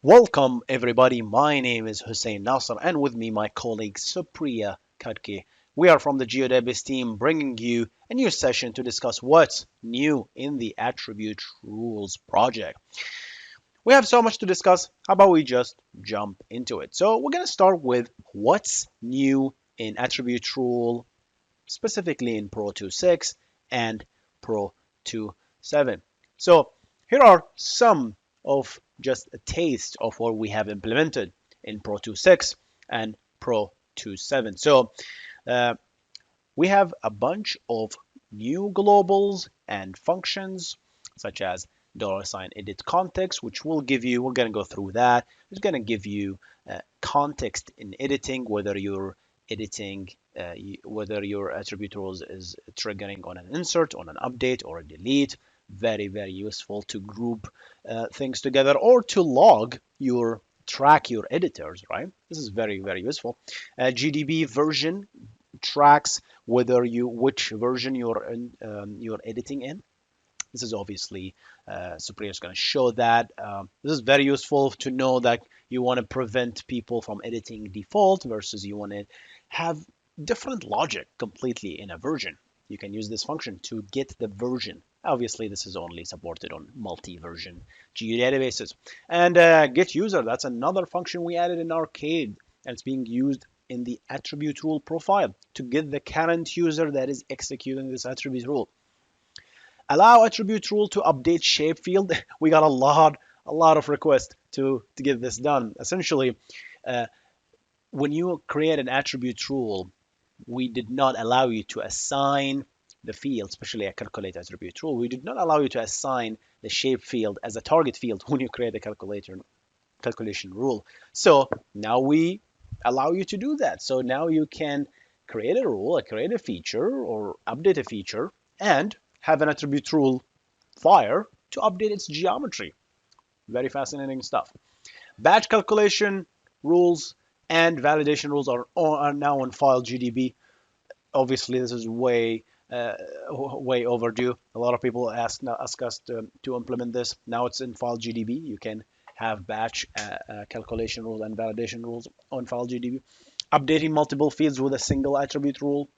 Welcome, everybody. My name is Hussein Nasser, and with me, my colleague Supriya Kadke. We are from the Geodatabase team bringing you a new session to discuss what's new in the Attribute Rules project. We have so much to discuss. How about we just jump into it? So, we're going to start with what's new in Attribute Rule, specifically in Pro 2.6 and Pro 2.7. So, here are some of just a taste of what we have implemented in Pro 2.6 and Pro 2.7. So we have a bunch of new globals and functions such as $edit context, which will give you, we're going to go through that. It's going to give you context in editing, whether you're editing, whether your attribute rules is triggering on an insert, on an update, or a delete. Very, very useful to group things together or to log your track your editors, right? This is very, very useful. GDB version tracks whether you which version you're editing in. This is obviously Supriya is going to show that. This is very useful to know that you want to prevent people from editing default versus you want to have different logic completely in a version. You can use this function to get the version. Obviously, this is only supported on multi-version geodatabases. And get user, that's another function we added in Arcade, and it's being used in the attribute rule profile to get the current user that is executing this attribute rule. Allow attribute rule to update shape field. We got a lot of requests to get this done. Essentially, uh, when you create an attribute rule, we did not allow you to assign the field, especially a calculate attribute rule. We did not allow you to assign the shape field as a target field when you create a calculation rule. So now we allow you to do that. So now you can create a rule, create a feature, or update a feature, and have an attribute rule fire to update its geometry. Very fascinating stuff. Batch calculation rules and validation rules are now on file GDB. Obviously, this is way overdue. A lot of people ask us to implement this. Now it's in file GDB. You can have batch calculation rules and validation rules on file GDB. Updating multiple fields with a single attribute rule.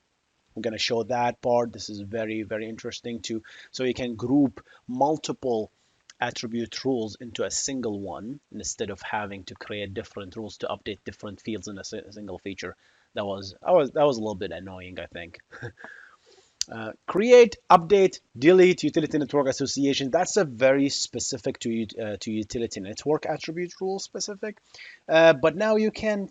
I'm going to show that part. This is very, very interesting too. So you can group multiple attribute rules into a single one instead of having to create different rules to update different fields in a single feature. That was a little bit annoying, I think. Create, update, delete utility network association. That's a very specific to utility network attribute rule specific. But now you can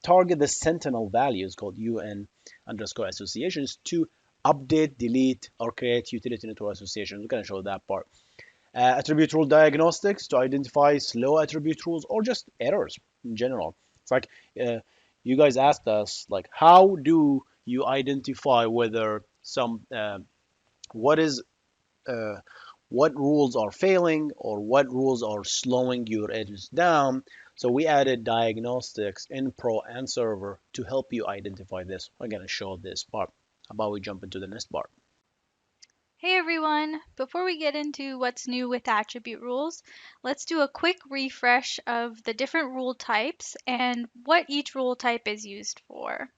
target the sentinel values called UN underscore associations to update, delete, or create utility network associations. We're going to show that part. Attribute rule diagnostics to identify slow attribute rules or just errors in general. It's like you guys asked us, like, how do you identify whether some what is what rules are failing or what rules are slowing your edges down. So we added diagnostics in Pro and Server to help you identify this. I'm going to show this part. How about we jump into the next part? Hey everyone! Before we get into what's new with attribute rules, let's do a quick refresh of the different rule types and what each rule type is used for.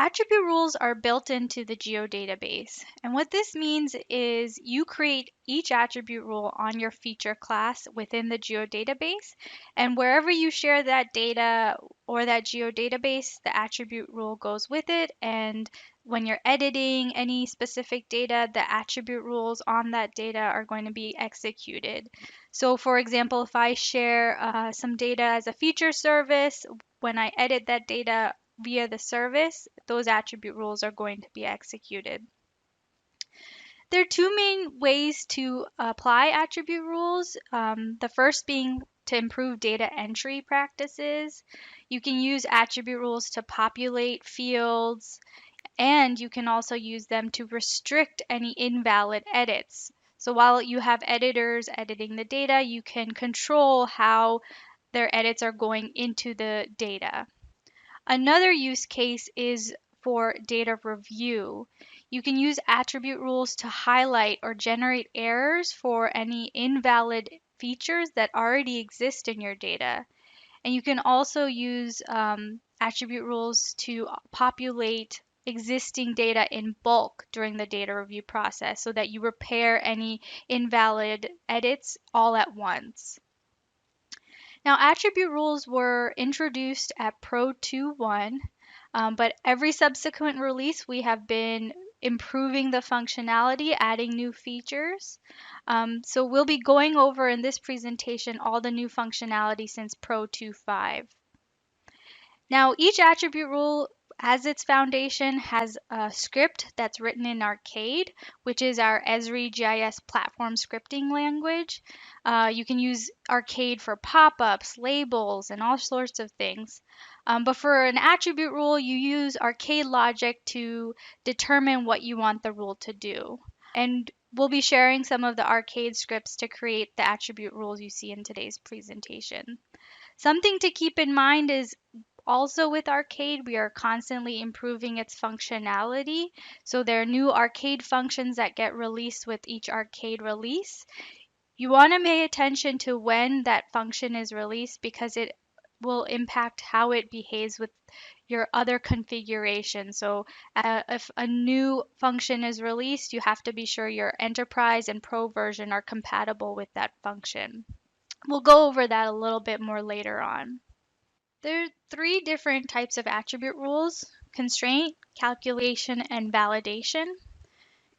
Attribute rules are built into the Geodatabase, and what this means is you create each attribute rule on your feature class within the Geodatabase, and wherever you share that data or that Geodatabase, the attribute rule goes with it, and when you're editing any specific data, the attribute rules on that data are going to be executed. So, for example, if I share some data as a feature service, when I edit that data via the service, those attribute rules are going to be executed. There are two main ways to apply attribute rules. The first being to improve data entry practices. You can use attribute rules to populate fields, and you can also use them to restrict any invalid edits. So while you have editors editing the data, you can control how their edits are going into the data. Another use case is for data review. You can use attribute rules to highlight or generate errors for any invalid features that already exist in your data. And you can also use attribute rules to populate existing data in bulk during the data review process so that you repair any invalid edits all at once. Now, attribute rules were introduced at Pro 2.1, but every subsequent release we have been improving the functionality, adding new features. So we'll be going over in this presentation all the new functionality since Pro 2.5. Now, each attribute rule as its foundation has a script that's written in Arcade, which is our Esri GIS platform scripting language. You can use Arcade for pop-ups, labels, and all sorts of things. But for an attribute rule, you use Arcade logic to determine what you want the rule to do. And we'll be sharing some of the Arcade scripts to create the attribute rules you see in today's presentation. Something to keep in mind is also with Arcade, we are constantly improving its functionality. So there are new Arcade functions that get released with each Arcade release. You want to pay attention to when that function is released because it will impact how it behaves with your other configuration. So if a new function is released, you have to be sure your enterprise and pro version are compatible with that function. We'll go over that a little bit more later on. There are three different types of attribute rules: constraint, calculation, and validation.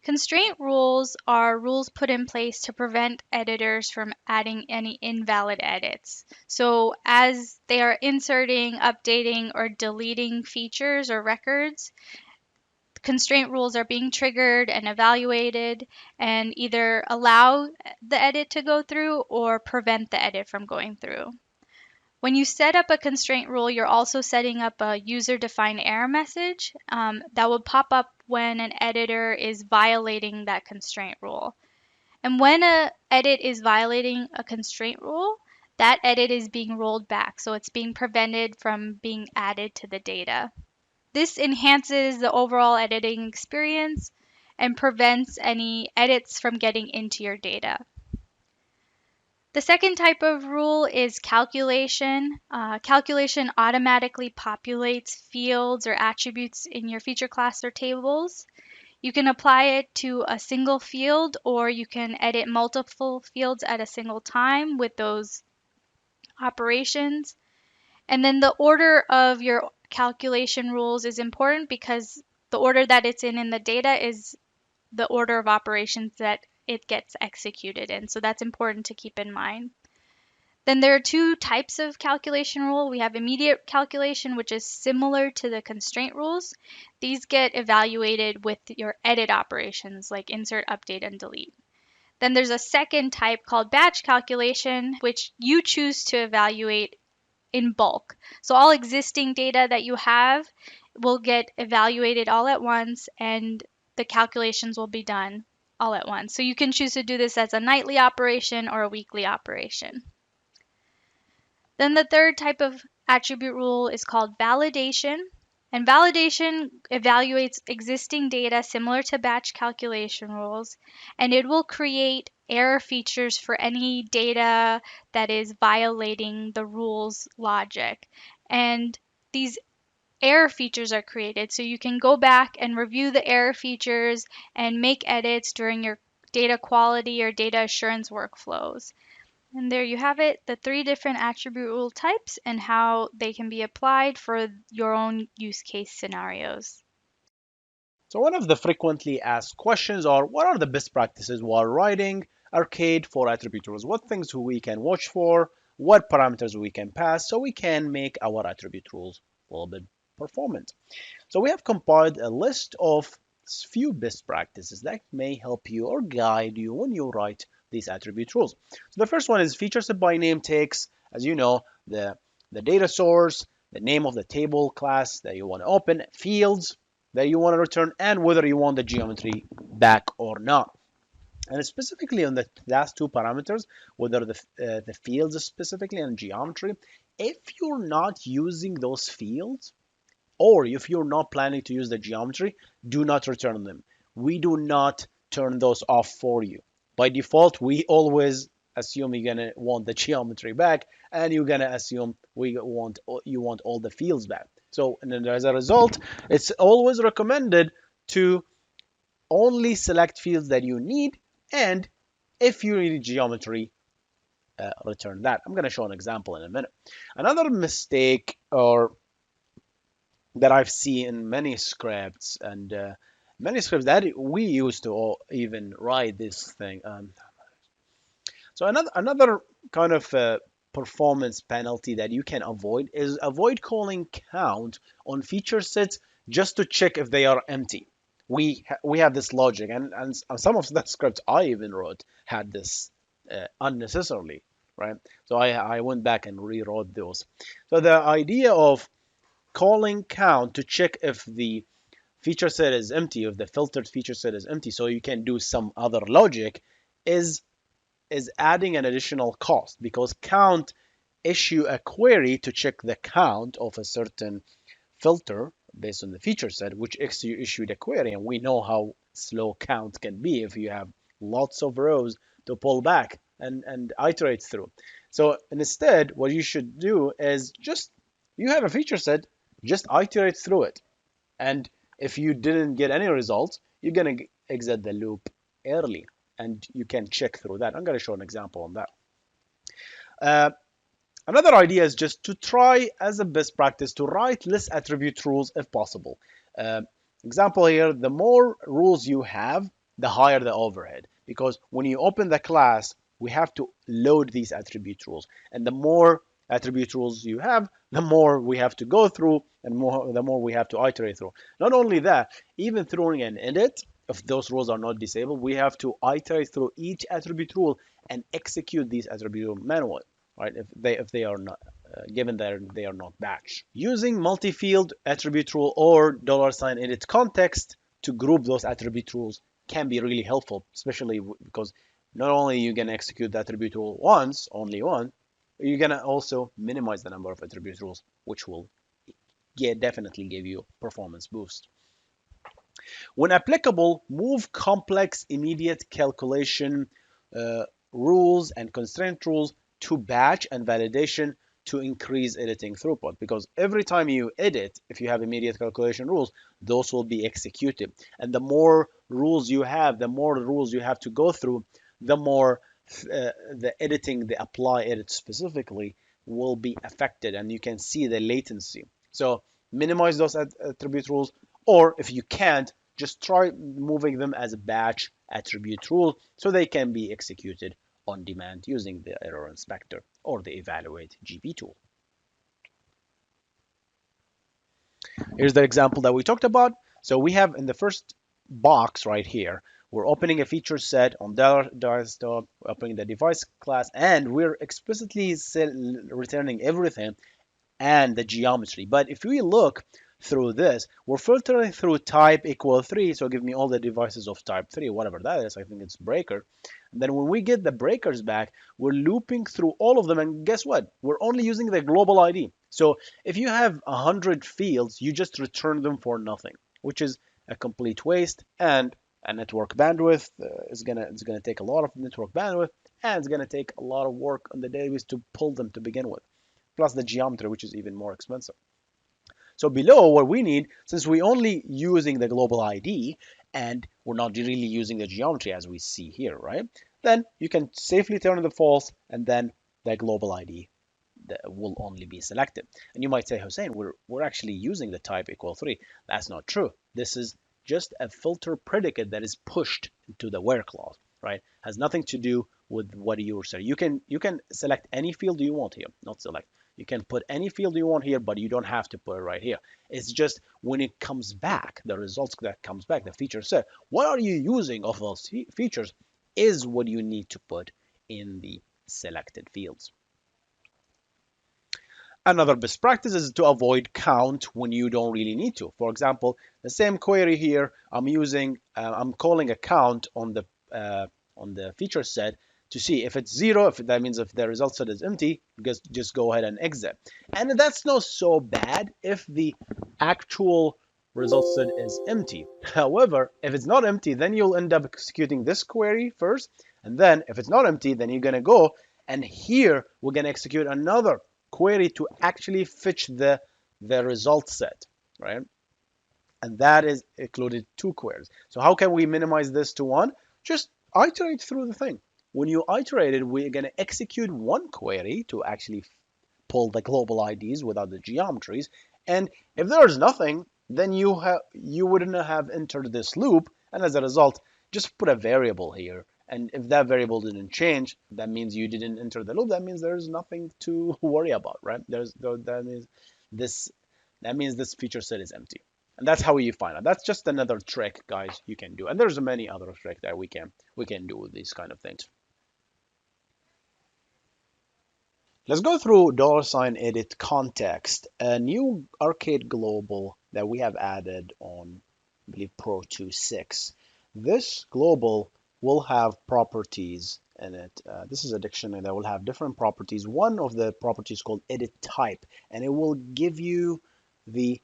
Constraint rules are rules put in place to prevent editors from adding any invalid edits. So as they are inserting, updating, or deleting features or records, constraint rules are being triggered and evaluated and either allow the edit to go through or prevent the edit from going through. When you set up a constraint rule, you're also setting up a user-defined error message that will pop up when an editor is violating that constraint rule. And when an edit is violating a constraint rule, that edit is being rolled back. So it's being prevented from being added to the data. This enhances the overall editing experience and prevents any edits from getting into your data. The second type of rule is calculation. Calculation automatically populates fields or attributes in your feature class or tables. You can apply it to a single field or you can edit multiple fields at a single time with those operations. And then the order of your calculation rules is important because the order that it's in the data is the order of operations that it gets executed in. So that's important to keep in mind. Then there are two types of calculation rule. We have immediate calculation, which is similar to the constraint rules. These get evaluated with your edit operations like insert, update, and delete. Then there's a second type called batch calculation, which you choose to evaluate in bulk. So all existing data that you have will get evaluated all at once and the calculations will be done all at once. So you can choose to do this as a nightly operation or a weekly operation. Then the third type of attribute rule is called validation. And validation evaluates existing data similar to batch calculation rules, and it will create error features for any data that is violating the rules logic. And these error features are created so you can go back and review the error features and make edits during your data quality or data assurance workflows. And there you have it, the three different attribute rule types and how they can be applied for your own use case scenarios. So one of the frequently asked questions are, what are the best practices while writing Arcade for attribute rules? What things we can watch for? What parameters we can pass so we can make our attribute rules a little bit performant? So we have compiled a list of few best practices that may help you or guide you when you write these attribute rules. So the first one is feature set by name takes, as you know, the data source, the name of the table class that you want to open, fields that you want to return, and whether you want the geometry back or not. And specifically on the last two parameters, whether the fields specifically and geometry, if you're not using those fields, or if you're not planning to use the geometry, do not return them. We do not turn those off for you. By default, we always assume you're gonna want the geometry back, and you're gonna assume you want all the fields back. So, and then as a result, it's always recommended to only select fields that you need, and if you need geometry, return that. I'm going to show an example in a minute. Another mistake or that I've seen in many scripts and many scripts that we used to even write this thing. So another kind of performance penalty that you can avoid is avoid calling count on feature sets just to check if they are empty. We have this logic, and some of the scripts I even wrote had this unnecessarily, right? So I went back and rewrote those. So the idea of calling count to check if the feature set is empty, if the filtered feature set is empty, so you can do some other logic, is adding an additional cost, because count issue a query to check the count of a certain filter based on the feature set, which issued a query, and we know how slow count can be if you have lots of rows to pull back and iterate through. So instead, what you should do is just, you have a feature set, just iterate through it. And if you didn't get any results, you're going to exit the loop early, and you can check through that. I'm going to show an example on that. Uh, Another idea is just to try as a best practice to write less attribute rules if possible. Uh, Example here, the more rules you have, the higher the overhead. Because when you open the class, we have to load these attribute rules. And the more attribute rules you have, the more we have to go through, and the more we have to iterate through. Not only that, even throwing an edit, if those rules are not disabled, we have to iterate through each attribute rule and execute these attribute rules manually, right? If they are not given that they are not batch. Using multi-field attribute rule or $edit context to group those attribute rules can be really helpful, especially because not only you can execute the attribute rule once, only one, you're gonna also minimize the number of attribute rules, which will definitely give you performance boost. When applicable, move complex immediate calculation uh, rules and constraint rules to batch and validation to increase editing throughput. Because every time you edit, if you have immediate calculation rules, those will be executed. And the more rules you have, the more rules you have to go through, the more the editing, the apply edit specifically, will be affected, and you can see the latency. So minimize those attribute rules, or if you can't, just try moving them as a batch attribute rule so they can be executed on demand using the error inspector or the evaluate GP tool. Here's the example that we talked about. So we have in the first box right here, we're opening a feature set on desktop, opening the device class, and we're explicitly returning everything and the geometry. But if we look through this, we're filtering through type equal 3, so give me all the devices of type 3, whatever that is. I think it's breaker. And then when we get the breakers back, we're looping through all of them, and guess what? We're only using the global ID. So if you have 100 fields, you just return them for nothing, which is a complete waste, and a network bandwidth it's gonna take a lot of network bandwidth, and it's gonna take a lot of work on the database to pull them to begin with, plus the geometry, which is even more expensive. So below, what we need, since we're only using the global ID and we're not really using the geometry as we see here, right? Then you can safely turn the false, and then the global ID will only be selected. And you might say, Hussein, we're actually using the type equal 3. That's not true. This is just a filter predicate that is pushed into the where clause, right? Has nothing to do with what you're saying. You can select any field you want here, not select. You can put any field you want here, but you don't have to put it right here. It's just when it comes back, the results that comes back, the feature set, what are you using of those features is what you need to put in the selected fields. Another best practice is to avoid count when you don't really need to. For example, the same query here, I'm calling a count on the feature set to see if it's zero, if that means if the result set is empty, just go ahead and exit. And that's not so bad if the actual result set is empty. However, if it's not empty, then you'll end up executing this query first, and then if it's not empty, then you're gonna go and here we're gonna execute another query to actually fetch the result set, right? And that is included two queries. So how can we minimize this to one? Just iterate through the thing. When you iterate it, we're going to execute one query to actually pull the global IDs without the geometries. And if there's nothing, then you wouldn't have entered this loop. And as a result, just put a variable here. And if that variable didn't change, that means you didn't enter the loop. That means there's nothing to worry about, right? This that means this feature set is empty. And that's how you find it. That's just another trick, guys, you can do. And there's many other tricks that we can do with these kind of things. Let's go through $edit context, a new arcade global that we have added on, I believe, Pro 2.6. This global will have properties in it. This is a dictionary that will have different properties. One of the properties called edit type, and it will give you the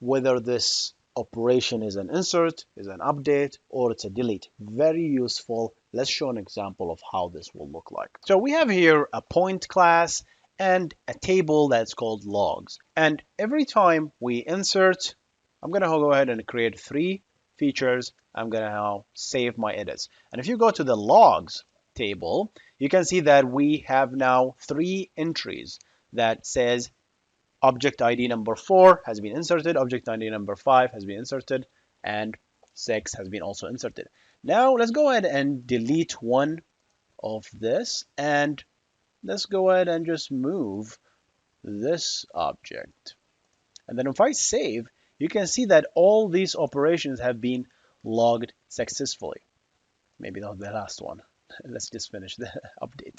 whether this operation is an insert, is an update, or it's a delete. Very useful. Let's show an example of how this will look like. So we have here a point class and a table that's called logs. And every time we insert, I'm going to go ahead and create 3 features. I'm going to now save my edits. And if you go to the logs table, you can see that we have now 3 entries that says object ID number 4 has been inserted, object ID number 5 has been inserted, and 6 has been also inserted. Now let's go ahead and delete one of this, and let's go ahead and just move this object. And then if I save, you can see that all these operations have been logged successfully. Maybe not the last one. Let's just finish the update.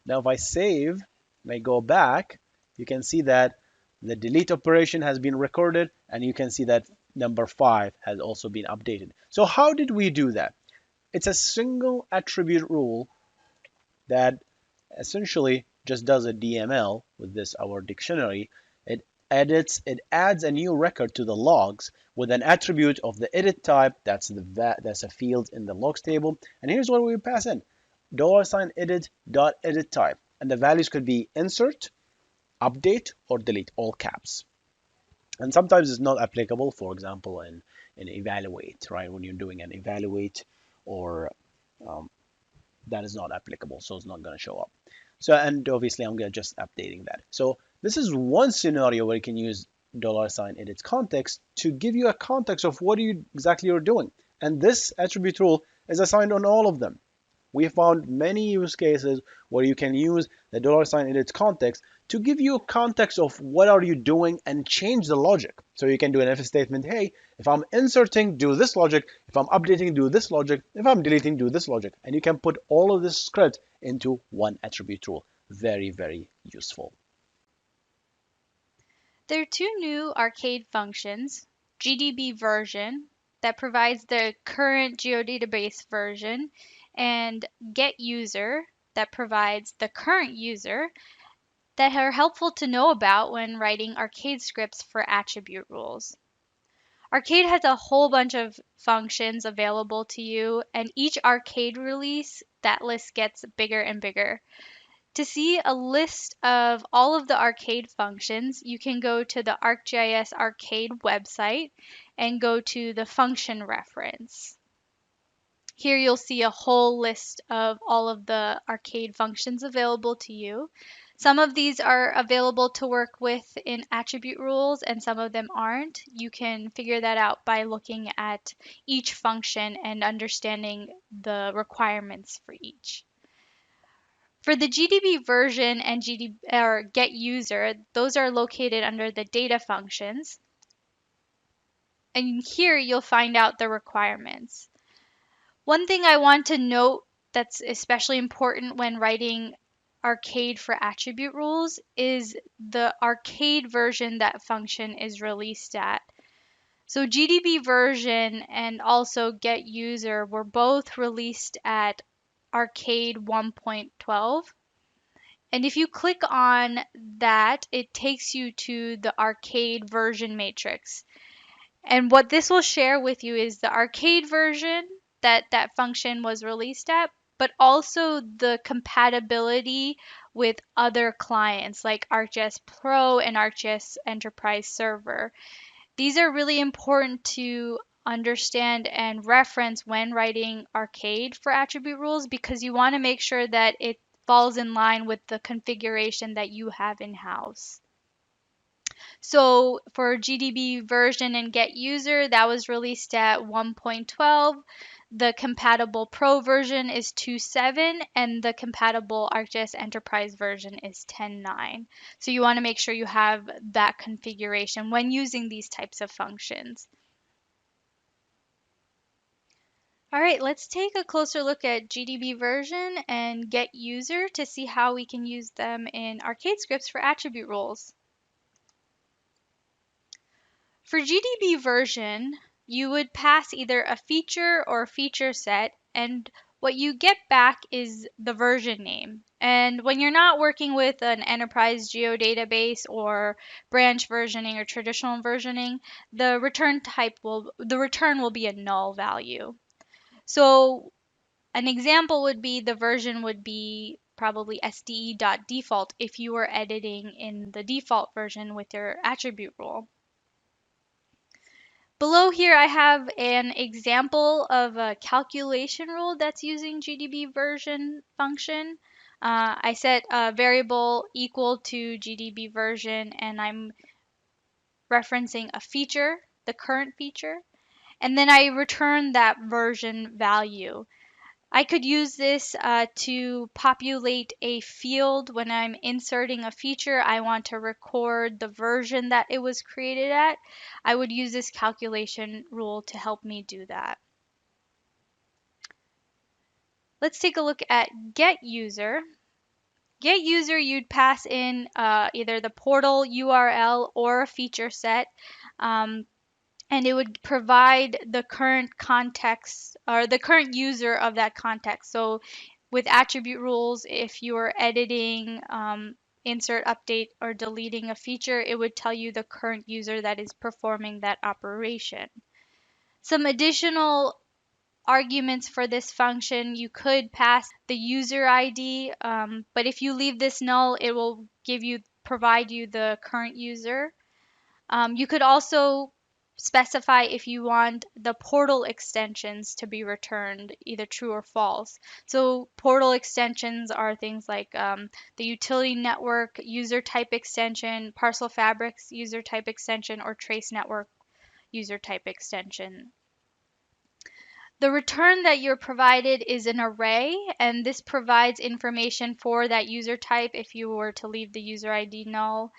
Now if I save and I go back, you can see that the delete operation has been recorded, and you can see that number 5 has also been updated. So how did we do that? It's a single attribute rule that essentially just does a DML with this our dictionary. It adds a new record to the logs with an attribute of the edit type. That's a field in the logs table. And here's what we pass in: $edit.edit type, and the values could be insert, update, or delete, all caps. And sometimes it's not applicable, for example, in evaluate, right? When you're doing an evaluate, or that is not applicable, so it's not going to show up. So, and obviously I'm going to just updating that. So this is one scenario where you can use $edit context to give you a context of what you exactly you're doing. And this attribute rule is assigned on all of them. We found many use cases where you can use the $edit context to give you a context of what are you doing and change the logic. So you can do an if statement, hey, if I'm inserting, do this logic. If I'm updating, do this logic. If I'm deleting, do this logic. And you can put all of this script into one attribute rule. Very, very useful. There are 2 new arcade functions: GDB version that provides the current Geodatabase version, and get user that provides the current user, that are helpful to know about when writing arcade scripts for attribute rules. Arcade has a whole bunch of functions available to you, and each arcade release, that list gets bigger and bigger. To see a list of all of the arcade functions, you can go to the ArcGIS Arcade website and go to the function reference. Here you'll see a whole list of all of the arcade functions available to you. Some of these are available to work with in attribute rules, and some of them aren't. You can figure that out by looking at each function and understanding the requirements for each. For the GDB version and GDB or get user, those are located under the data functions. And here you'll find out the requirements. One thing I want to note that's especially important when writing arcade for attribute rules is the arcade version that function is released at. So GDB version and also get user were both released at Arcade 1.12. And if you click on that, it takes you to the arcade version matrix. And what this will share with you is the arcade version that that function was released at, but also the compatibility with other clients like ArcGIS Pro and ArcGIS Enterprise Server. These are really important to understand and reference when writing arcade for attribute rules because you want to make sure that it falls in line with the configuration that you have in house. So for GDB version and get user, that was released at 1.12. The compatible Pro version is 2.7, and the compatible ArcGIS Enterprise version is 10.9. So you want to make sure you have that configuration when using these types of functions. All right, let's take a closer look at GDB version and get user to see how we can use them in arcade scripts for attribute rules. For GDB version, you would pass either a feature or a feature set, and what you get back is the version name. And when you're not working with an enterprise geodatabase or branch versioning or traditional versioning, the return will be a null value. So an example would be the version would be probably sde.default if you were editing in the default version with your attribute rule. Below here, I have an example of a calculation rule that's using GDB version function. I set a variable equal to GDB version, and I'm referencing a feature, the current feature, and then I return that version value. I could use this to populate a field when I'm inserting a feature. I want to record the version that it was created at. I would use this calculation rule to help me do that. Let's take a look at get user. Get user, you'd pass in either the portal URL or a feature set. And it would provide the current context or the current user of that context. So with attribute rules, if you are editing, insert, update, or deleting a feature, it would tell you the current user that is performing that operation. Some additional arguments for this function, you could pass the user ID, but if you leave this null, it will provide you the current user. You could also specify if you want the portal extensions to be returned, either true or false. So portal extensions are things like the utility network user type extension, parcel fabrics user type extension, or trace network user type extension. The return that you're provided is an array, and this provides information for that user type. If you were to leave the user ID null,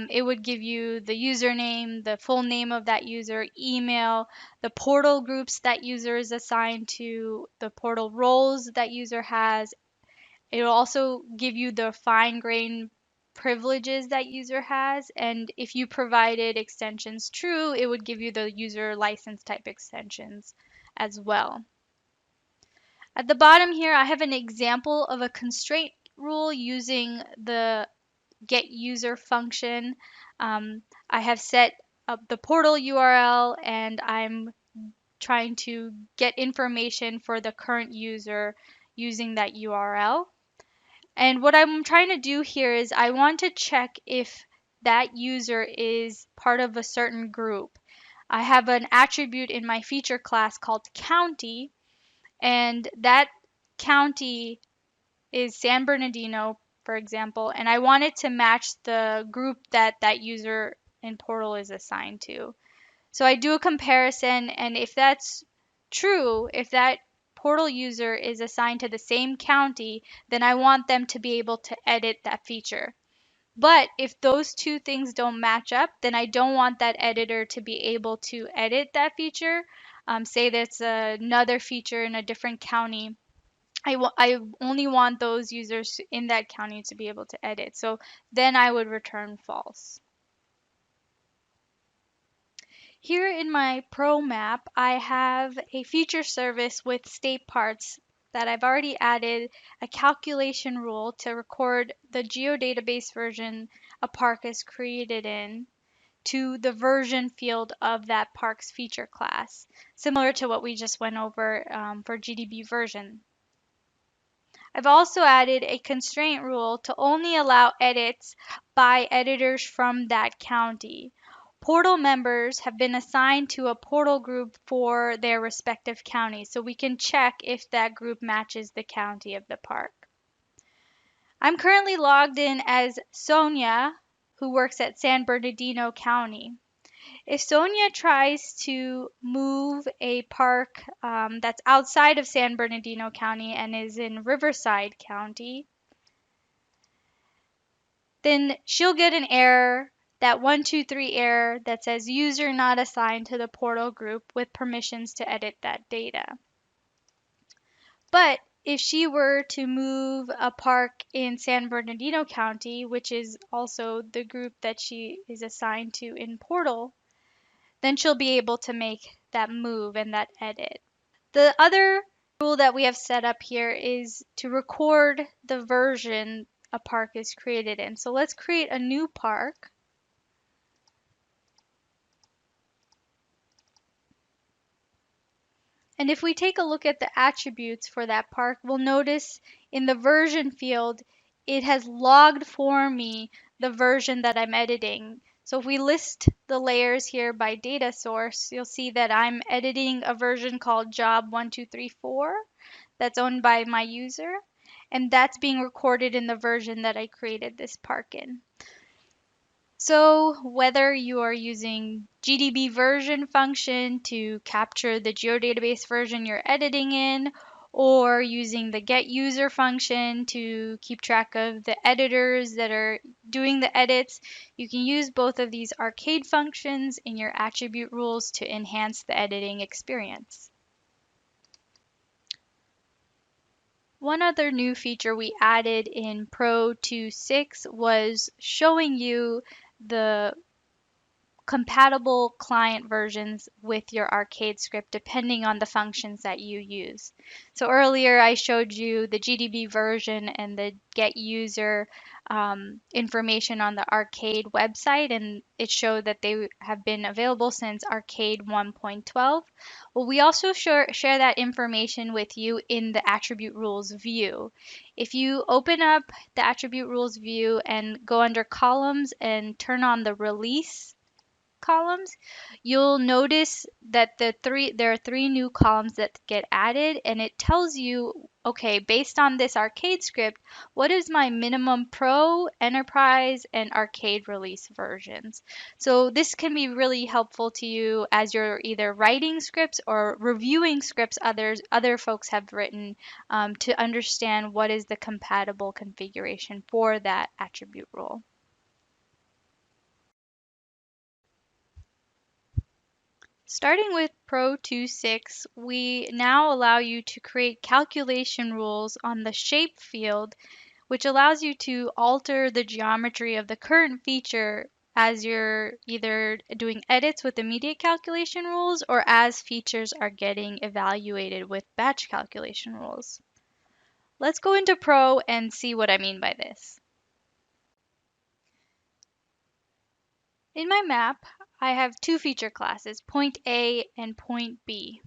it would give you the username, the full name of that user, email, the portal groups that user is assigned to, the portal roles that user has. It will also give you the fine-grained privileges that user has, and if you provided extensions true, it would give you the user license type extensions as well. At the bottom here, I have an example of a constraint rule using the get user function. I have set up the portal URL, and I'm trying to get information for the current user using that URL. And what I'm trying to do here is I want to check if that user is part of a certain group. I have an attribute in my feature class called county, and that county is San Bernardino, for example, and I want it to match the group that that user in portal is assigned to. So I do a comparison, and if that's true, if that portal user is assigned to the same county, then I want them to be able to edit that feature. But if those two things don't match up, then I don't want that editor to be able to edit that feature. Say that's another feature in a different county. I only want those users in that county to be able to edit. So then I would return false. Here in my Pro map, I have a feature service with state parts that I've already added a calculation rule to record the geodatabase version a park is created in to the version field of that park's feature class, similar to what we just went over for GDB version. I've also added a constraint rule to only allow edits by editors from that county. Portal members have been assigned to a portal group for their respective counties, so we can check if that group matches the county of the park. I'm currently logged in as Sonia, who works at San Bernardino County. If Sonia tries to move a park that's outside of San Bernardino County and is in Riverside County, then she'll get an error, that 123 error that says user not assigned to the portal group with permissions to edit that data. But if she were to move a park in San Bernardino County, which is also the group that she is assigned to in Portal, then she'll be able to make that move and that edit. The other rule that we have set up here is to record the version a park is created in. So let's create a new park. And if we take a look at the attributes for that park, we'll notice in the version field, it has logged for me the version that I'm editing. So if we list the layers here by data source, you'll see that I'm editing a version called job1234 that's owned by my user, and that's being recorded in the version that I created this park in. So whether you are using GDB version function to capture the geodatabase version you're editing in, or using the get user function to keep track of the editors that are doing the edits, you can use both of these arcade functions in your attribute rules to enhance the editing experience. One other new feature we added in Pro 2.6 was showing you the compatible client versions with your arcade script depending on the functions that you use. So earlier I showed you the GDB version and the get user information on the arcade website, and it showed that they have been available since arcade 1.12. Well, we also share that information with you in the attribute rules view. If you open up the attribute rules view and go under columns and turn on the release columns, you'll notice that there are three new columns that get added, and it tells you, okay, based on this arcade script, what is my minimum pro, enterprise, and arcade release versions. So this can be really helpful to you as you're either writing scripts or reviewing scripts other folks have written, to understand what is the compatible configuration for that attribute rule. Starting with Pro 2.6, we now allow you to create calculation rules on the shape field, which allows you to alter the geometry of the current feature as you're either doing edits with immediate calculation rules or as features are getting evaluated with batch calculation rules. Let's go into Pro and see what I mean by this. In my map, I have two feature classes, point A and point B.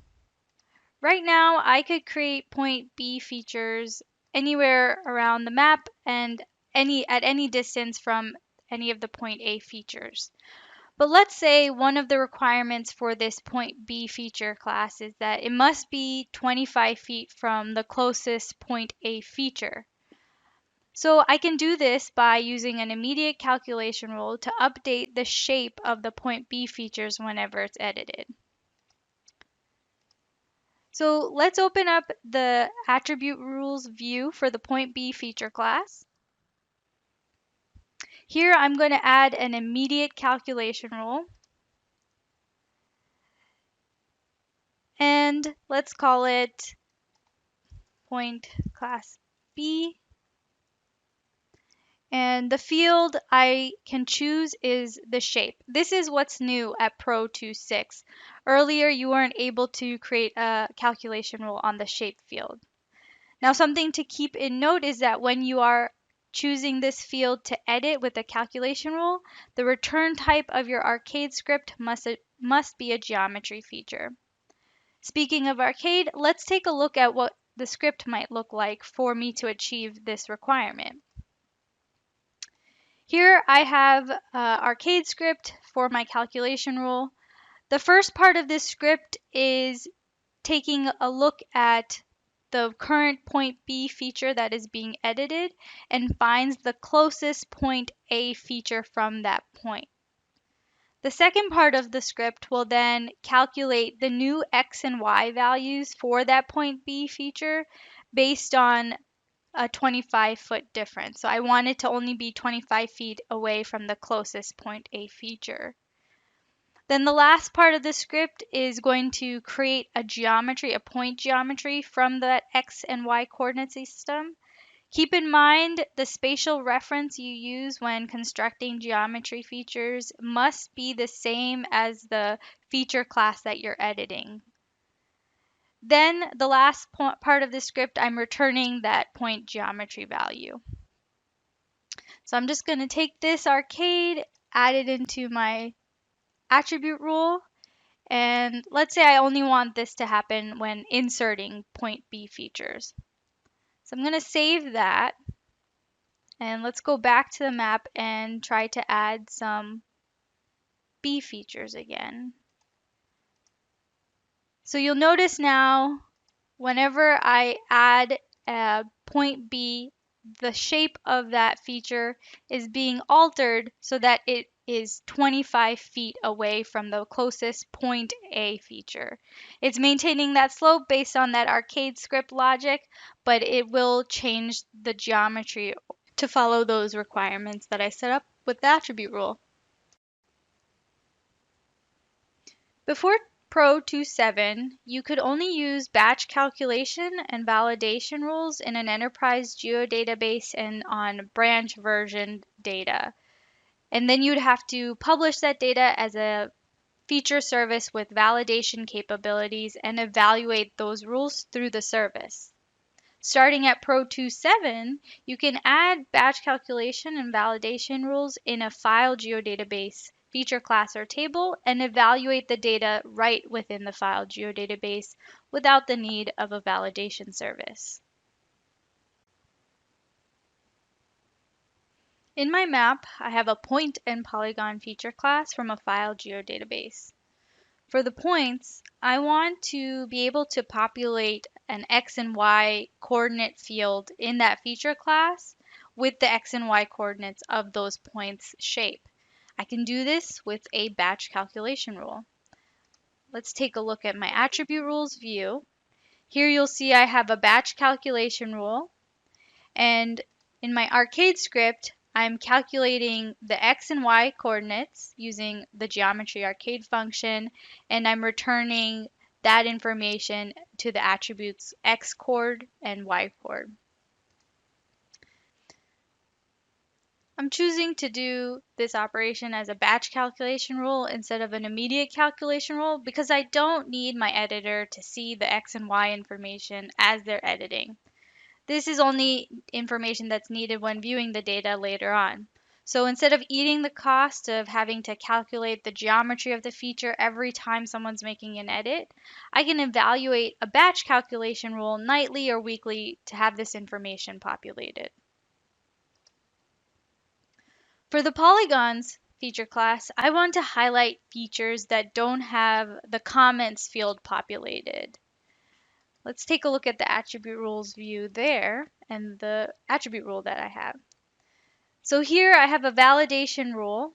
Right now, I could create point B features anywhere around the map and at any distance from any of the point A features. But let's say one of the requirements for this point B feature class is that it must be 25 feet from the closest point A feature. So I can do this by using an immediate calculation rule to update the shape of the point B features whenever it's edited. So let's open up the attribute rules view for the point B feature class. Here I'm going to add an immediate calculation rule. And let's call it point class B. And the field I can choose is the shape. This is what's new at Pro 2.6. Earlier you weren't able to create a calculation rule on the shape field. Now, something to keep in note is that when you are choosing this field to edit with a calculation rule, the return type of your arcade script must be a geometry feature. Speaking of arcade, let's take a look at what the script might look like for me to achieve this requirement. Here I have arcade script for my calculation rule. The first part of this script is taking a look at the current point B feature that is being edited and finds the closest point A feature from that point. The second part of the script will then calculate the new X and Y values for that point B feature based on a 25-foot difference. So I want it to only be 25 feet away from the closest point A feature. Then the last part of the script is going to create a geometry, a point geometry from that X and Y coordinate system. Keep in mind the spatial reference you use when constructing geometry features must be the same as the feature class that you're editing. Then the last part of the script, I'm returning that point geometry value. So I'm just going to take this arcade, add it into my attribute rule, and let's say I only want this to happen when inserting point B features. So I'm going to save that, and let's go back to the map and try to add some B features again. So you'll notice now whenever I add a point B, the shape of that feature is being altered so that it is 25 feet away from the closest point A feature. It's maintaining that slope based on that arcade script logic, but it will change the geometry to follow those requirements that I set up with the attribute rule. Before Pro 2.7, you could only use batch calculation and validation rules in an enterprise geodatabase and on branch version data. And then you'd have to publish that data as a feature service with validation capabilities and evaluate those rules through the service. Starting at Pro 2.7, you can add batch calculation and validation rules in a file geodatabase feature class or table and evaluate the data right within the file geodatabase without the need of a validation service. In my map, I have a point and polygon feature class from a file geodatabase. For the points, I want to be able to populate an X and Y coordinate field in that feature class with the X and Y coordinates of those points' shape. I can do this with a batch calculation rule. Let's take a look at my attribute rules view. Here you'll see I have a batch calculation rule, and in my arcade script, I'm calculating the X and Y coordinates using the geometry arcade function, and I'm returning that information to the attributes X coord and Y coord. I'm choosing to do this operation as a batch calculation rule instead of an immediate calculation rule because I don't need my editor to see the X and Y information as they're editing. This is only information that's needed when viewing the data later on. So instead of eating the cost of having to calculate the geometry of the feature every time someone's making an edit, I can evaluate a batch calculation rule nightly or weekly to have this information populated. For the polygons feature class, I want to highlight features that don't have the comments field populated. Let's take a look at the attribute rules view there and the attribute rule that I have. So here I have a validation rule,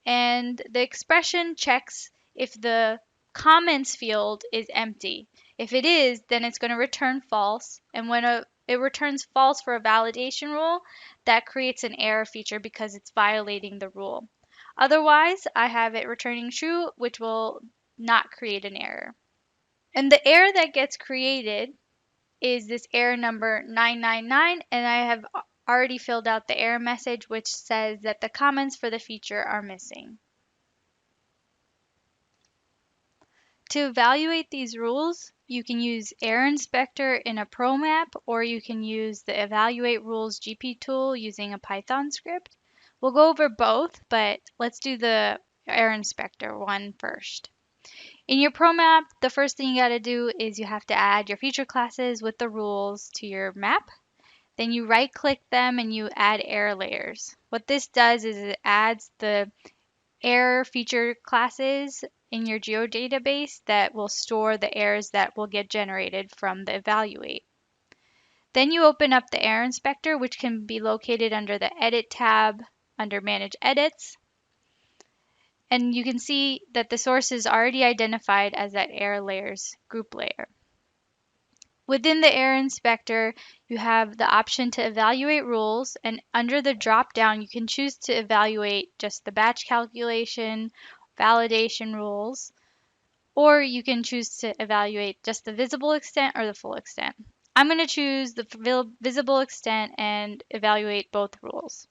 and the expression checks if the comments field is empty. If it is, then it's going to return false, and when it returns false for a validation rule, that creates an error feature because it's violating the rule. Otherwise, I have it returning true, which will not create an error. And the error that gets created is this error number 999, and I have already filled out the error message which says that the comments for the feature are missing. To evaluate these rules, you can use Error Inspector in a ProMap, or you can use the Evaluate Rules GP tool using a Python script. We'll go over both, but let's do the Error Inspector one first. In your ProMap, the first thing you got to do is you have to add your feature classes with the rules to your map. Then you right click them and you add error layers. What this does is it adds the error feature classes in your geodatabase that will store the errors that will get generated from the evaluate. Then you open up the error inspector, which can be located under the edit tab under manage edits. And you can see that the source is already identified as that error layers group layer. Within the error inspector, you have the option to evaluate rules, and under the drop down, you can choose to evaluate just the batch calculation, validation rules, or you can choose to evaluate just the visible extent or the full extent. I'm going to choose the visible extent and evaluate both rules.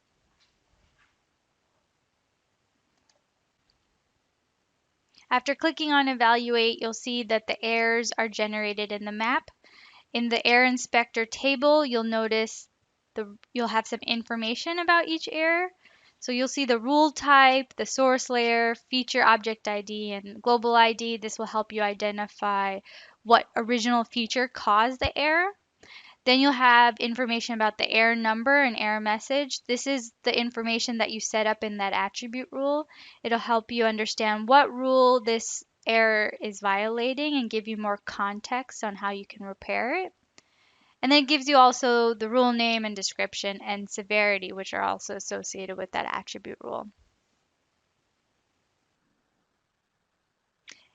After clicking on evaluate, you'll see that the errors are generated in the map. In the error inspector table, you'll notice you'll have some information about each error. So you'll see the rule type, the source layer, feature object ID, and global ID. This will help you identify what original feature caused the error. Then you'll have information about the error number and error message. This is the information that you set up in that attribute rule. It'll help you understand what rule this error is violating and give you more context on how you can repair it. And then it gives you also the rule name and description and severity, which are also associated with that attribute rule.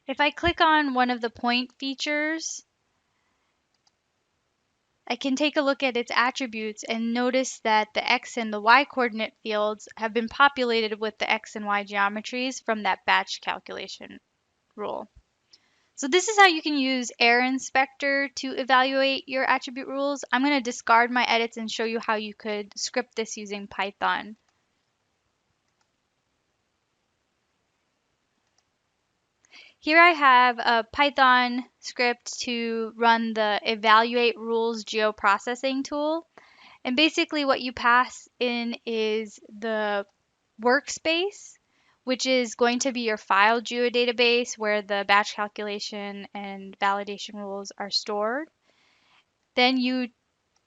If I click on one of the point features, I can take a look at its attributes and notice that the X and the Y coordinate fields have been populated with the X and Y geometries from that batch calculation rule. So this is how you can use Error Inspector to evaluate your attribute rules. I'm going to discard my edits and show you how you could script this using Python. Here I have a Python script to run the evaluate rules geoprocessing tool. And basically what you pass in is the workspace, which is going to be your file geodatabase where the batch calculation and validation rules are stored. Then you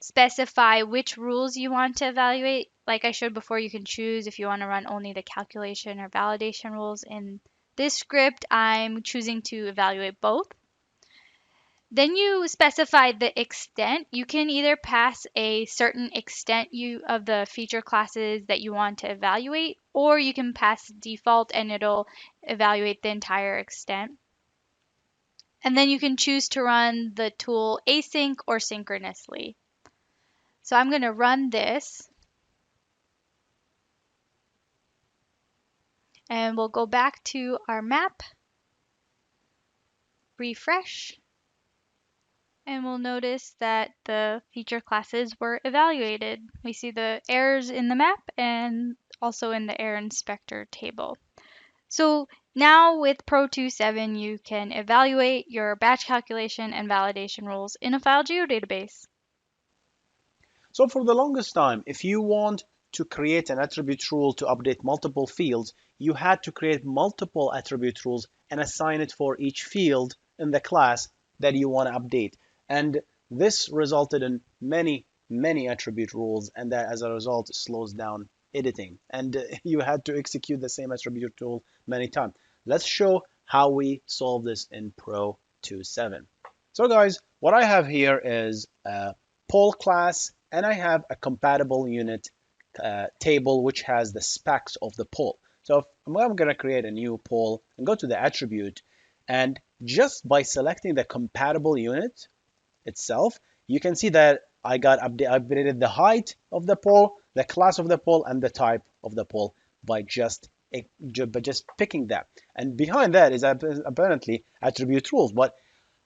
specify which rules you want to evaluate. Like I showed before, you can choose if you want to run only the calculation or validation rules. In this script, I'm choosing to evaluate both. Then you specify the extent. You can either pass a certain extent of the feature classes that you want to evaluate, or you can pass default and it'll evaluate the entire extent. And then you can choose to run the tool async or synchronously. So I'm going to run this, and we'll go back to our map, refresh, and we'll notice that the feature classes were evaluated. We see the errors in the map and also in the error inspector table. So now with Pro 2.7, you can evaluate your batch calculation and validation rules in a file geodatabase. So for the longest time, if you want to create an attribute rule to update multiple fields, you had to create multiple attribute rules and assign it for each field in the class that you want to update. And this resulted in many attribute rules, and that as a result slows down editing. And you had to execute the same attribute rule many times. Let's show how we solve this in Pro 2.7. So guys, what I have here is a poll class, and I have a compatible unit table which has the specs of the poll. So if I'm going to create a new poll and go to the attribute, and just by selecting the compatible unit itself, you can see that I got updated the height of the poll, the class of the poll, and the type of the poll by just picking that. And behind that is apparently attribute rules. But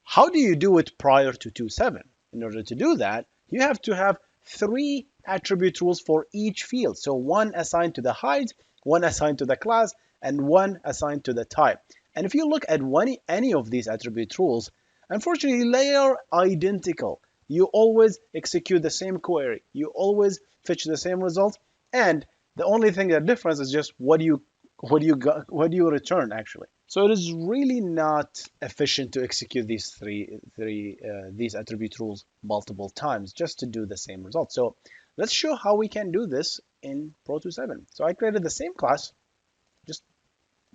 how do you do it prior to 2.7? In order to do that, you have to have 3 attribute rules for each field. So one assigned to the height, one assigned to the class, and one assigned to the type. And if you look at any of these attribute rules, unfortunately, they are identical. You always execute the same query. You always fetch the same result. And the only thing that difference is just what do you return actually. So it is really not efficient to execute these attribute rules multiple times just to do the same result. So let's show how we can do this in Pro 2.7. So I created the same class, just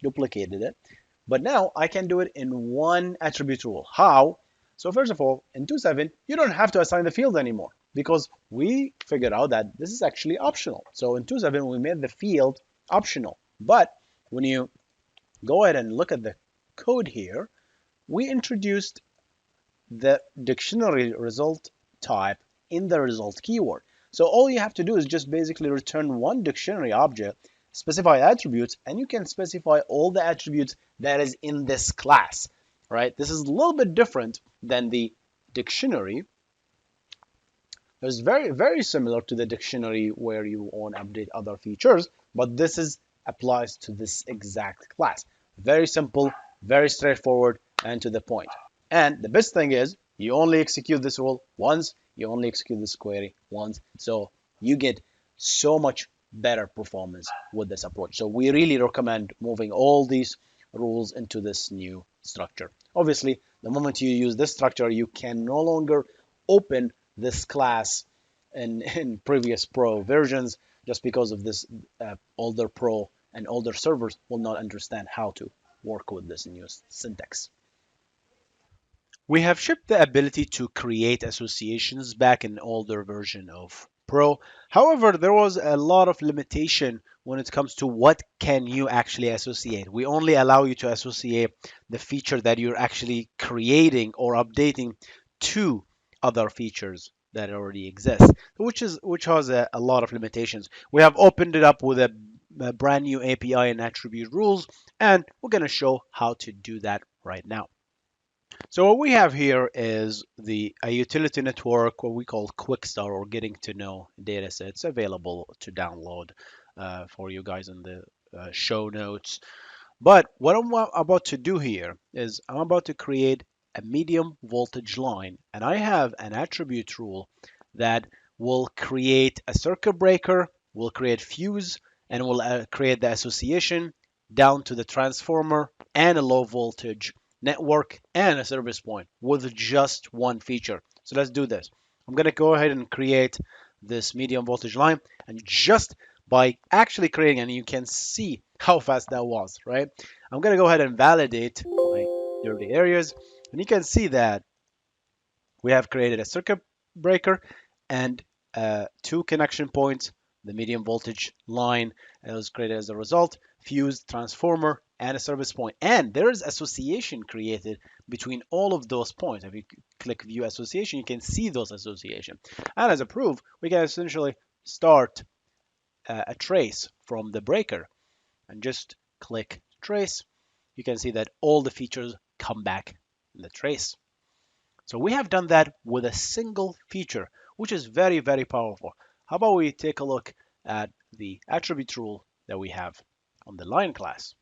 duplicated it, but now I can do it in one attribute rule. How? So first of all, in 2.7, you don't have to assign the field anymore because we figured out that this is actually optional. So in 2.7, we made the field optional. But when you go ahead and look at the code here, we introduced the dictionary result type in the result keyword. So all you have to do is just basically return one dictionary object, specify attributes, and you can specify all the attributes that is in this class, right? This is a little bit different than the dictionary. It's very, very similar to the dictionary where you want to update other features, but this is applies to this exact class. Very simple, very straightforward, and to the point. And the best thing is you only execute this rule once, you only execute this query once. So you get so much better performance with this approach. So we really recommend moving all these rules into this new structure. Obviously, the moment you use this structure, you can no longer open this class in previous Pro versions just because of this older Pro and older servers will not understand how to work with this new syntax. We have shipped the ability to create associations back in older version of Pro. However, there was a lot of limitation when it comes to what can you actually associate. We only allow you to associate the feature that you're actually creating or updating to other features that already exist, which has a lot of limitations. We have opened it up with a brand new API and attribute rules, and we're going to show how to do that right now. So what we have here is a utility network, what we call Quickstar or Getting to Know datasets available to download for you guys in the show notes. But what I'm about to do here is I'm about to create a medium voltage line, and I have an attribute rule that will create a circuit breaker, will create fuse, and will create the association down to the transformer and a low voltage network and a service point with just one feature. So let's do this. I'm going to go ahead and create this medium voltage line, and just by actually creating, and you can see how fast that was, right? I'm going to go ahead and validate my dirty areas, and you can see that we have created a circuit breaker and two connection points, the medium voltage line was created as a result, fuse, transformer, and a service point. And there is association created between all of those points. If you click view association, you can see those associations. And as a proof, we can essentially start a trace from the breaker and just click trace. You can see that all the features come back in the trace. So we have done that with a single feature, which is very, very powerful. How about we take a look at the attribute rule that we have on the line class?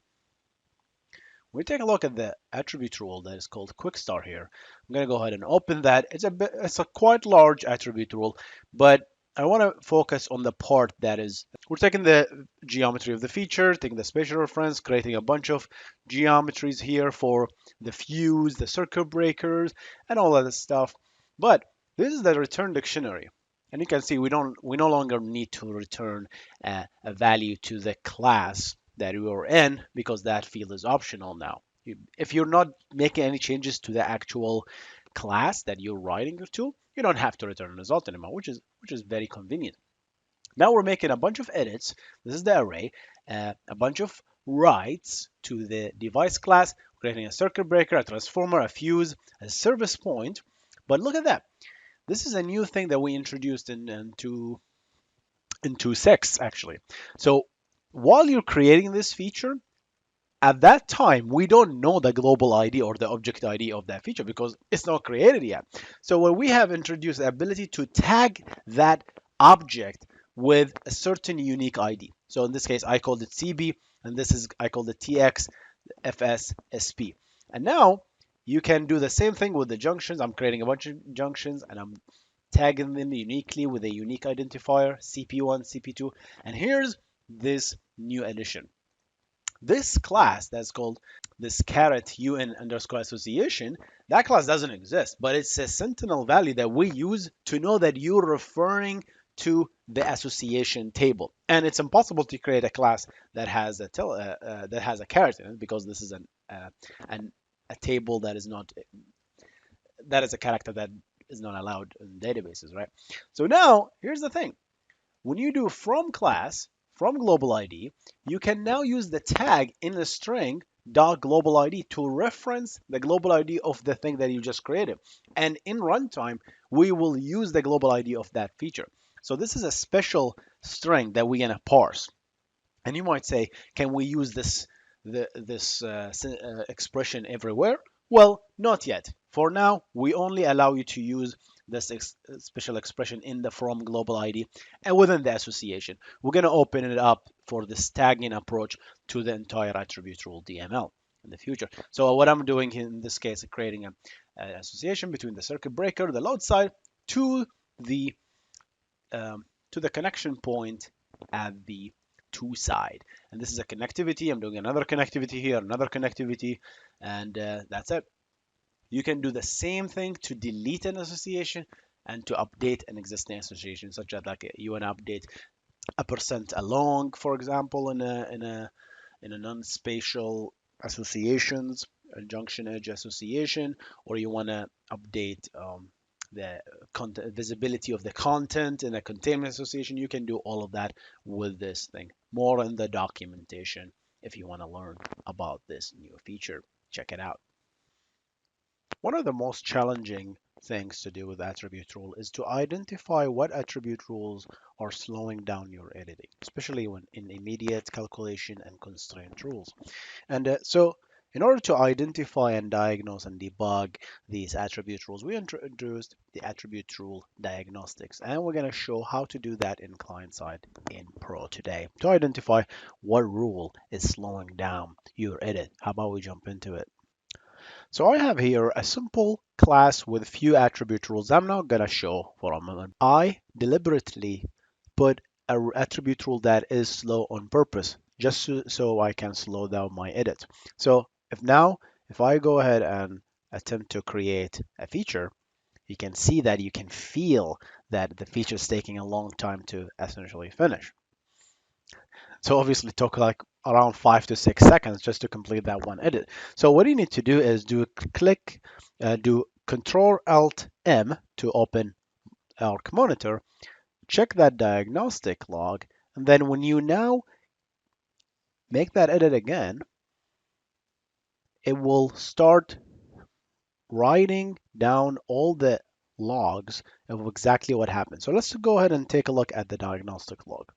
We take a look at the attribute rule that is called Quickstar here. I'm going to go ahead and open that. It's a quite large attribute rule, but I want to focus on the part that is, we're taking the geometry of the feature, taking the spatial reference, creating a bunch of geometries here for the fuse, the circuit breakers, and all of this stuff. But this is the return dictionary. And you can see we no longer need to return a value to the class that we are in because that field is optional now. If you're not making any changes to the actual class that you're writing to, you don't have to return a result anymore, which is very convenient. Now we're making a bunch of edits. This is the array, a bunch of writes to the device class, creating a circuit breaker, a transformer, a fuse, a service point. But look at that. This is a new thing that we introduced into 6 actually. So while you're creating this feature, at that time, we don't know the global ID or the object ID of that feature because it's not created yet. So when we have introduced the ability to tag that object with a certain unique ID. So in this case, I called it CB, and I called it TX. FSSP. And now you can do the same thing with the junctions. I'm creating a bunch of junctions and I'm tagging them uniquely with a unique identifier, CP1, CP2. And here's this new addition. This class that's called this caret UN underscore association, that class doesn't exist, but it's a sentinel value that we use to know that you're referring to the association table. And it's impossible to create a class that has a caret in it because this is an a table that is not that is a character that is not allowed in databases, right? So now here's the thing. When you do from class, from global ID, you can now use the tag in the string dot global ID to reference the global ID of the thing that you just created. And in runtime, we will use the global ID of that feature. So this is a special string that we're gonna parse. And you might say, can we use this expression everywhere? Well, not yet. For now, we only allow you to use this special expression in the from global ID and within the association. We're going to open it up for this tagging approach to the entire attribute rule DML in the future. So what I'm doing in this case is creating an association between the circuit breaker, the load side, to the connection point at the to side. And this is a connectivity. I'm doing another connectivity here, another connectivity, and that's it. You can do the same thing to delete an association and to update an existing association, such as like you want to update a percent along, for example, in a non-spatial associations, a junction edge association, or you want to update the visibility of the content in a containment association. You can do all of that with this thing. More in the documentation if you want to learn about this new feature. Check it out. One of the most challenging things to do with attribute rule is to identify what attribute rules are slowing down your editing, especially when in immediate calculation and constraint rules. And so in order to identify and diagnose and debug these attribute rules, we introduced the attribute rule diagnostics, and we're going to show how to do that in client side in Pro today to identify what rule is slowing down your edit. How about we jump into it? So I have here a simple class with few attribute rules I'm not gonna show for a moment. I deliberately put an attribute rule that is slow on purpose, just so I can slow down my edit. So if I go ahead and attempt to create a feature, you can see that you can feel that the feature is taking a long time to essentially finish. So obviously it took like around 5 to 6 seconds just to complete that one edit. So what you need to do is do Control Alt M to open Arc Monitor, check that diagnostic log, and then when you now make that edit again, it will start writing down all the logs of exactly what happened. So let's go ahead and take a look at the diagnostic log.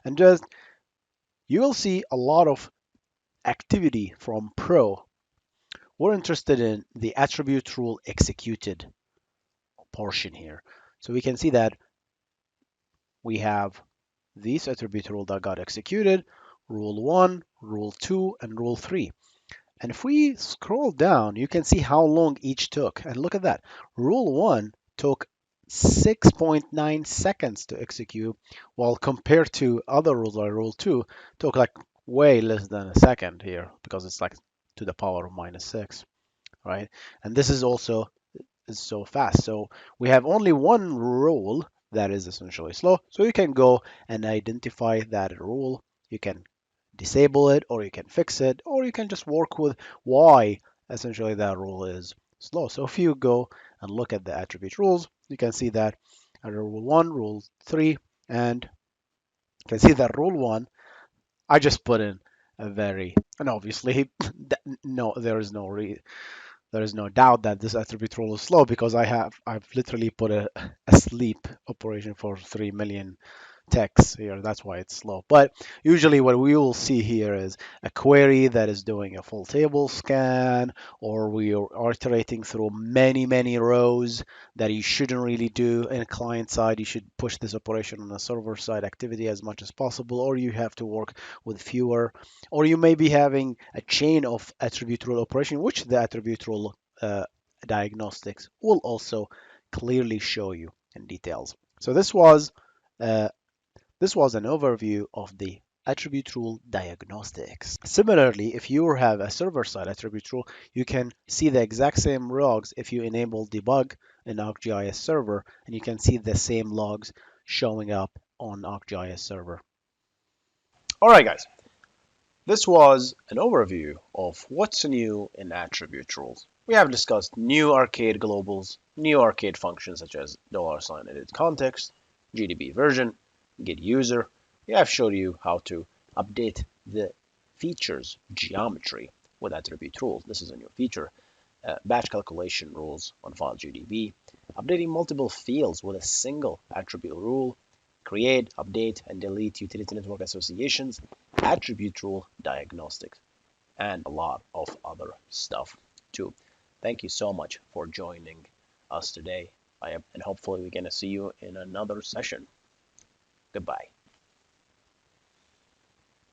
And just you will see a lot of activity from Pro. We're interested in the attribute rule executed portion here. So we can see that we have this attribute rule that got executed, rule 1, rule 2, and rule 3. And if we scroll down, you can see how long each took. And look at that. Rule 1 took 6.9 seconds to execute, while compared to other rules like rule 2, took like way less than a second here because it's like to the power of -6, right? And this is also is so fast. So we have only one rule that is essentially slow. So you can go and identify that rule. You can disable it, or you can fix it, or you can just work with why essentially that rule is slow. So if you go and look at the attribute rules, you can see that under rule 1, rule 3, and you can see that rule 1, I just put in a very, and obviously no, there is no doubt that this attribute rule is slow because I've literally put a sleep operation for 3 million text here. That's why it's slow. But usually what we will see here is a query that is doing a full table scan, or we are iterating through many rows that you shouldn't really do in a client side. You should push this operation on a server side activity as much as possible, or you have to work with fewer, or you may be having a chain of attribute rule operation, which the attribute rule diagnostics will also clearly show you in details. So uh, this was an overview of the attribute rule diagnostics. Similarly, if you have a server-side attribute rule, you can see the exact same logs if you enable debug in ArcGIS server, and you can see the same logs showing up on ArcGIS server. All right, guys. This was an overview of what's new in attribute rules. We have discussed new arcade globals, new arcade functions such as $sign edit context, GDB version, get user. We have showed you how to update the features geometry with attribute rules. This is a new feature. Batch calculation rules on file GDB, updating multiple fields with a single attribute rule, create, update, and delete utility network associations, attribute rule diagnostics, and a lot of other stuff too. Thank you so much for joining us today. And hopefully we're going to see you in another session. Goodbye.